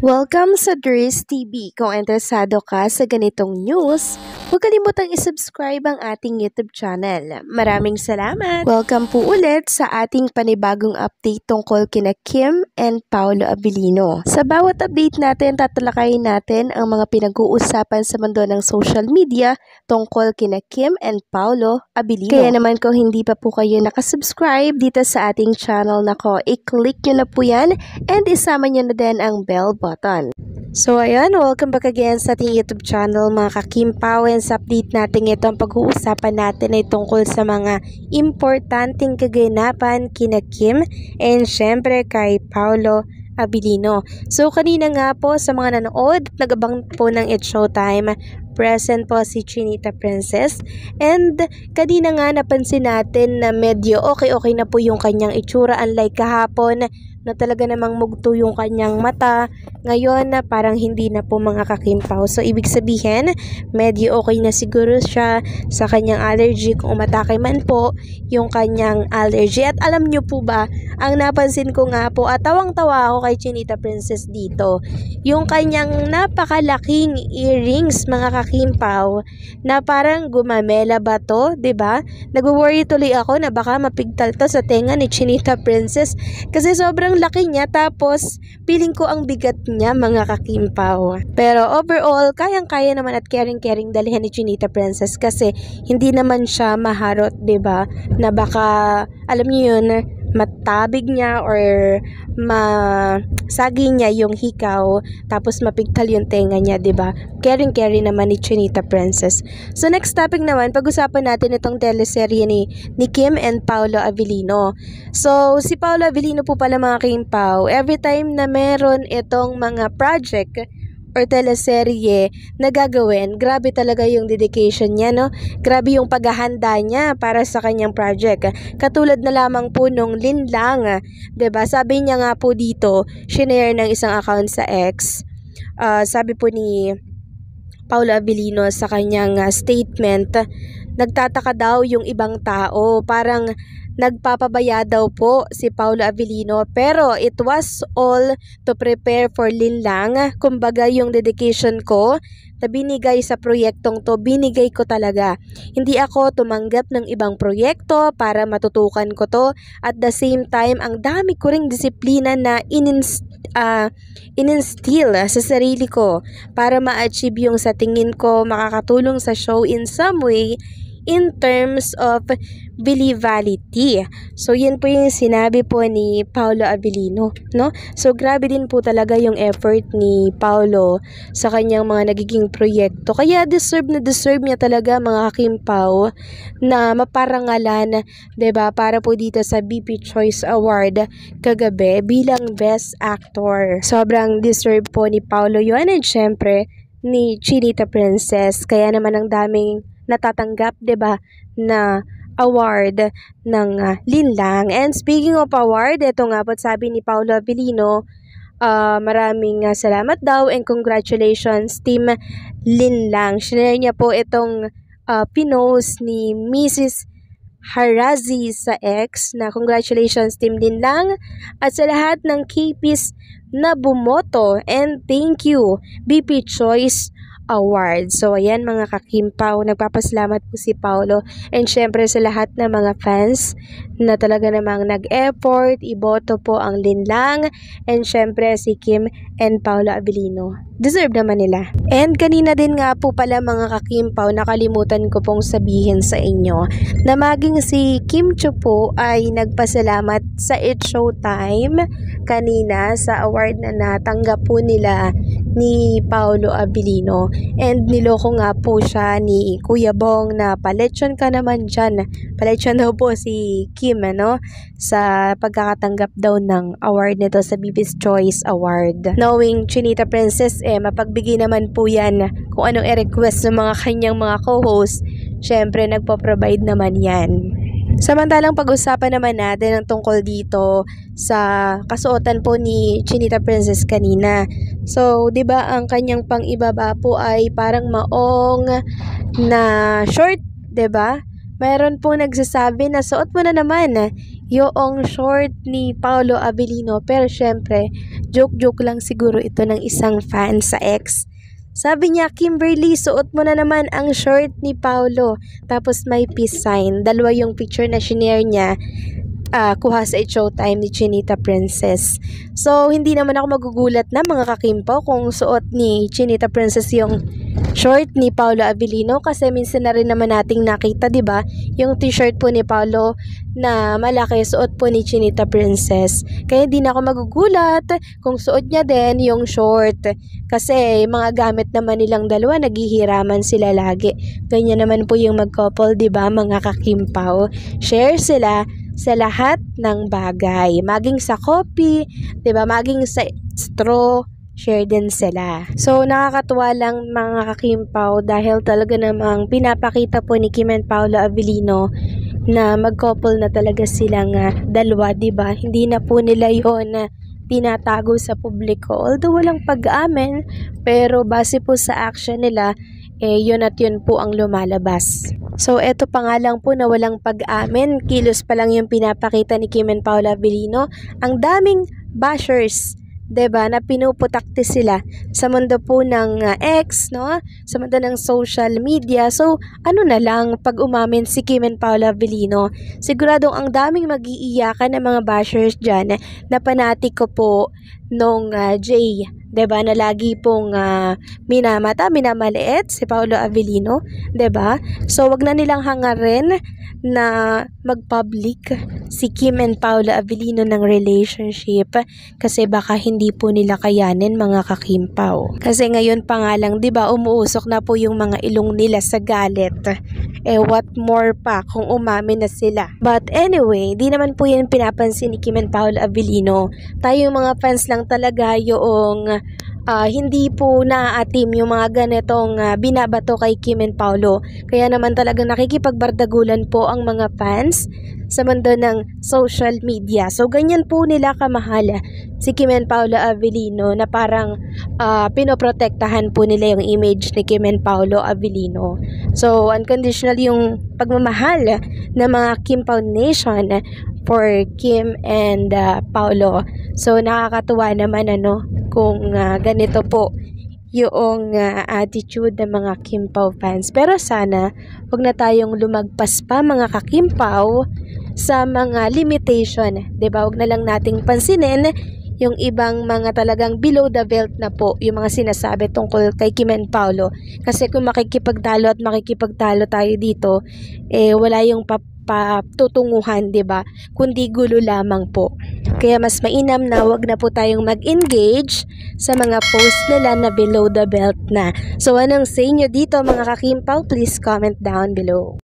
Welcome sa Dries TV. Kung interesado ka sa ganitong news, huwag kalimutang isubscribe ang ating YouTube channel. Maraming salamat! Welcome po ulit sa ating panibagong update tungkol kina Kim and Paolo Abilino. Sa bawat update natin, tatalakayin natin ang mga pinag-uusapan sa mundo ng social media tungkol kina Kim and Paolo Abilino. Kaya naman kung hindi pa po kayo nakasubscribe dito sa ating channel nako, i-click nyo na po yan and isama nyo na din ang bell button. So ayan, welcome back again sa ating YouTube channel mga ka-Kim Pao, and sa update natin ito, ang pag-uusapan natin ay tungkol sa mga importanteng kaganapan kina Kim and syempre kay Paolo Abilino. So kanina nga po sa mga nanood, nagabang po ng It's Showtime, present po si Chinita Princess, and kanina nga napansin natin na medyo okay na po yung kanyang itsura, unlike kahapon na talaga namang mugto yung kanyang mata. Ngayon na parang hindi na po mga ka-Kim Pao. So ibig sabihin, medyo okay na siguro siya sa kanyang allergy, kung umatake man po yung kanyang allergy. At alam nyo po ba, ang napansin ko nga po at tawang-tawa ako kay Chinita Princess dito, yung kanyang napakalaking earrings mga ka-Kim Pao, na parang gumamela ba to, 'di ba? Nagwo-worry tuloy ako na baka mapigtal to sa tenga ni Chinita Princess kasi sobrang laki niya, tapos feeling ko ang bigat niya mga ka-Kim Pao. Pero overall, kayang-kaya naman at caring-caring dalhin ni Chinita Princess kasi hindi naman siya maharot, 'di ba? Na baka alam niyo yun, matabig niya or masagi niya yung hikaw tapos mapigtal yung tenga niya, 'di ba? Caring naman ni Chinita Princess. So next topic naman, pag-usapan natin itong teleserye ni Kim and Paolo Abilino. So si Paolo Abilino po pala mga Kim Pao, every time na meron itong mga project or teleserye na gagawin, grabe talaga yung dedication niya, no? Grabe yung paghahanda niya para sa kanyang project. Katulad na lamang po nung Linlang, 'di ba? Sabi niya nga po dito, shinare ng isang account sa X. Sabi po ni Paolo Abilino sa kanyang statement, nagtataka daw yung ibang tao, parang nagpapabaya daw po si Paolo Abilino, pero it was all to prepare for Linlang. Kumbaga yung dedication ko na binigay sa proyektong to, binigay ko talaga. Hindi ako tumanggap ng ibang proyekto para matutukan ko to. At the same time, ang dami ko ring disiplina na in-instill sa sarili ko para ma-achieve yung sa tingin ko makakatulong sa show in some way in terms of believability. So yun po yung sinabi po ni Paolo Abilino, no? So grabe din po talaga yung effort ni Paolo sa kanyang mga nagiging proyekto. Kaya deserve niya talaga mga Kim Pao na maparangalan, 'di ba? Para po dito sa BP Choice Award kagabi bilang Best Actor. Sobrang deserve po ni Paolo yun, and syempre ni Chinita Princess. Kaya naman ang daming natatanggap, 'di ba, na award ng Linlang. And speaking of award, ito nga po sabi ni Paolo Abilino, maraming salamat daw and congratulations Team Linlang. Share niya po itong pinost ni Mrs. Harazi sa X na congratulations Team Linlang at sa lahat ng KPs na bumoto, and thank you BP Choice Award. So ayan mga ka-Kim Pao, nagpapasalamat po si Paolo and syempre sa lahat ng mga fans na talaga namang nag-effort, iboto po ang Linlang, and syempre si Kim and Paolo Abilino. Deserve naman nila. And kanina din nga po pala mga ka-Kim Pao, nakalimutan ko pong sabihin sa inyo na maging si Kim Chiu po ay nagpasalamat sa It's Showtime kanina sa award na natanggap po nila ni Paolo Abilino, and niloko nga po siya ni Kuya Bong na paletsyon ka naman dyan. Paletsyon daw po si Kim, ano, sa pagkakatanggap daw ng award nito sa BB's Choice Award. Knowing Chinita Princess, mapagbigay naman po yan kung anong i-request ng mga kanyang mga co-host. Syempre nagpo-provide naman yan. Samantalang pag-usapan naman natin ang tungkol dito sa kasuotan po ni Chinita Princess kanina. So, 'di ba ang kanyang pang-ibaba po ay parang maong na short, 'di ba? Mayroon po nagsasabi na suot mo na naman yung short ni Paolo Abilino, pero syempre Joke-joke lang siguro ito ng isang fan sa X. Sabi niya, Kimberly, suot mo na naman ang short ni Paolo. Tapos may peace sign. Dalawa yung picture na shinare niya. Kuha sa Showtime ni Chinita Princess. So, hindi naman ako magugulat na mga kakimpo kung suot ni Chinita Princess yung short ni Paolo Avellino kasi minsan na rin naman nating nakita, 'di ba? Yung t-shirt po ni Paolo na malaki suot po ni Chinita Princess. Kaya hindi na ako magugulat kung suot niya din yung short kasi mga gamit naman nilang dalawa, naghihiraman sila lagi. Ganyan naman po yung mag-couple, 'di ba, mga kakimpaw? Share sila sa lahat ng bagay. Maging sa coffee, 'di ba? Maging sa straw, share din sila. So, nakakatuwa lang mga kakimpaw dahil talaga namang pinapakita po ni Kim and Paolo Avellino na mag-couple na talaga silang dalawa, 'di ba? Hindi na po nila 'yon tinatago sa publiko. Although walang pag-amin, pero base po sa action nila, yun at yun po ang lumalabas. So, eto pa nga lang po na walang pag-amin. Kilos pa lang yung pinapakita ni Kim and Paolo Avellino. Ang daming bashers, 'di ba, na pinuputakti sila sa mundo po ng X, no? Sa mundo ng social media. So, ano na lang pag umamin si Kim and Paolo Avellino, siguradong ang daming mag-iiyakan ng mga bashers diyan na panatiko po nung Jay, 'di ba, na lagi pong minamaliit si Paolo Avellino, 'di ba? So, wag na nilang hangarin na mag-public si Kim and Paolo Avellino ng relationship kasi baka hindi po nila kayanin mga kakimpaw. Kasi ngayon pa nga lang, 'di ba, umuusok na po yung mga ilong nila sa galit. What more pa kung umamin na sila. But anyway, di naman po yan pinapansin ni Kim and Paolo Avellino. Tayo mga fans lang talaga yung hindi po naaatim yung mga ganitong binabato kay Kim and Paolo. Kaya naman talagang nakikipagbardagulan po ang mga fans sa mundo ng social media. So, ganyan po nila kamahal si Kim and Paolo Avellino na parang pinoprotektahan po nila yung image ni Kim and Paolo Avellino. So, unconditional yung pagmamahal ng mga Kimpaw Nation for Kim and Paolo. So, nakakatuwa naman kung ganito po yung attitude ng mga Kimpaw fans. Pero sana, huwag na tayong lumagpas pa mga kakimpaw sa mga limitation. 'Di ba? Huwag na lang nating pansinin yung ibang mga talagang below the belt na po yung mga sinasabi tungkol kay Kim and Paolo. Kasi kung makikipagtalo at makikipagtalo tayo dito, wala yung patutunguhan, 'di ba? Kundi gulo lamang po. Kaya mas mainam na wag na po tayong mag-engage sa mga post nila na below the belt na. So, anong say nyo dito mga kakimpaw? Please comment down below.